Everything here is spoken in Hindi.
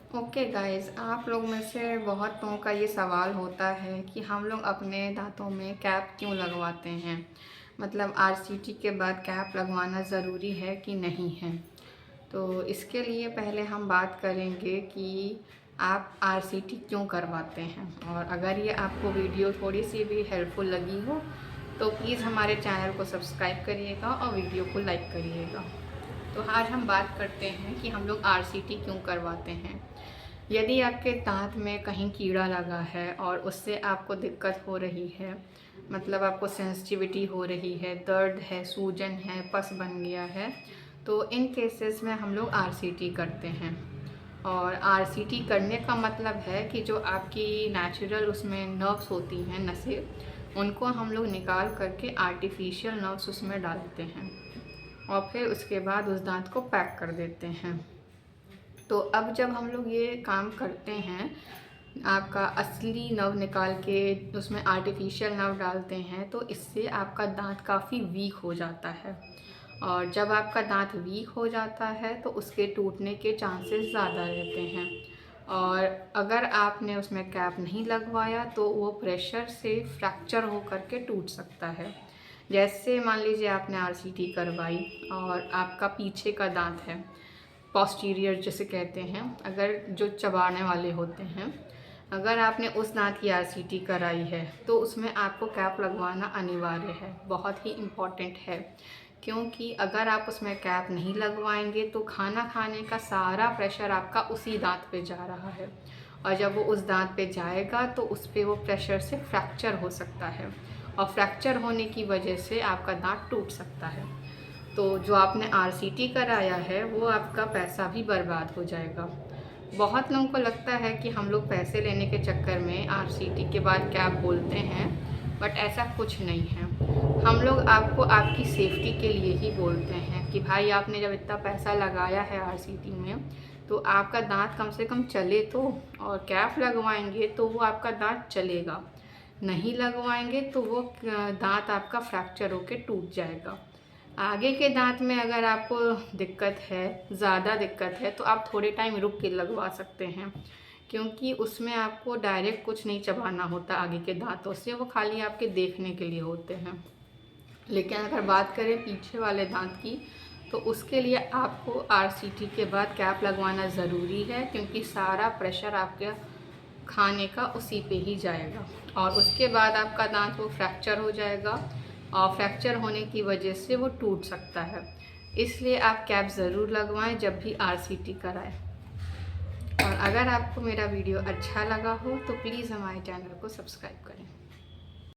ओके गाइस, आप लोग में से बहुत लोगों का ये सवाल होता है कि हम लोग अपने दांतों में कैप क्यों लगवाते हैं। मतलब आरसीटी के बाद कैप लगवाना ज़रूरी है कि नहीं है। तो इसके लिए पहले हम बात करेंगे कि आप आरसीटी क्यों करवाते हैं। और अगर ये आपको वीडियो थोड़ी सी भी हेल्पफुल लगी हो तो प्लीज़ हमारे चैनल को सब्सक्राइब करिएगा और वीडियो को लाइक करिएगा। तो आज हम बात करते हैं कि हम लोग आरसीटी क्यों करवाते हैं। यदि आपके दांत में कहीं कीड़ा लगा है और उससे आपको दिक्कत हो रही है, मतलब आपको सेंसिटिविटी हो रही है, दर्द है, सूजन है, पस बन गया है, तो इन केसेस में हम लोग आरसीटी करते हैं। और आरसीटी करने का मतलब है कि जो आपकी नेचुरल उसमें नर्व्स होती हैं, नसें, उनको हम लोग निकाल करके आर्टिफिशियल नर्व्स उसमें डालते हैं और फिर उसके बाद उस दांत को पैक कर देते हैं। तो अब जब हम लोग ये काम करते हैं, आपका असली नव निकाल के उसमें आर्टिफिशियल नव डालते हैं, तो इससे आपका दांत काफ़ी वीक हो जाता है। और जब आपका दांत वीक हो जाता है तो उसके टूटने के चांसेस ज़्यादा रहते हैं। और अगर आपने उसमें कैप नहीं लगवाया तो वो प्रेशर से फ्रैक्चर हो करके टूट सकता है। जैसे मान लीजिए आपने आरसीटी करवाई और आपका पीछे का दांत है, पोस्टीरियर जिसे कहते हैं, अगर जो चबाने वाले होते हैं, अगर आपने उस दांत की आरसीटी कराई है तो उसमें आपको कैप लगवाना अनिवार्य है, बहुत ही इम्पॉर्टेंट है। क्योंकि अगर आप उसमें कैप नहीं लगवाएंगे तो खाना खाने का सारा प्रेशर आपका उसी दांत पे जा रहा है, और जब वो उस दांत पे जाएगा तो उस पे वो प्रेशर से फ्रैक्चर हो सकता है, और फ्रैक्चर होने की वजह से आपका दांत टूट सकता है। तो जो आपने आरसीटी कराया है वो आपका पैसा भी बर्बाद हो जाएगा। बहुत लोगों को लगता है कि हम लोग पैसे लेने के चक्कर में आरसीटी के बाद कैप बोलते हैं, बट ऐसा कुछ नहीं है। हम लोग आपको आपकी सेफ्टी के लिए ही बोलते हैं कि भाई आपने जब इतना पैसा लगाया है आरसीटी में तो आपका दांत कम से कम चले तो, और कैप लगवाएंगे तो वो आपका दांत चलेगा, नहीं लगवाएंगे तो वो दांत आपका फ्रैक्चर होके टूट जाएगा। आगे के दांत में अगर आपको दिक्कत है, ज़्यादा दिक्कत है, तो आप थोड़े टाइम रुक के लगवा सकते हैं, क्योंकि उसमें आपको डायरेक्ट कुछ नहीं चबाना होता आगे के दांतों से, वो खाली आपके देखने के लिए होते हैं। लेकिन अगर बात करें पीछे वाले दांत की, तो उसके लिए आपको आरसीटी के बाद कैप लगवाना ज़रूरी है, क्योंकि सारा प्रेशर आपके खाने का उसी पे ही जाएगा और उसके बाद आपका दांत वो फ्रैक्चर हो जाएगा, और फ्रैक्चर होने की वजह से वो टूट सकता है। इसलिए आप कैप ज़रूर लगवाएं जब भी आरसीटी कराएं। और अगर आपको मेरा वीडियो अच्छा लगा हो तो प्लीज़ हमारे चैनल को सब्सक्राइब करें।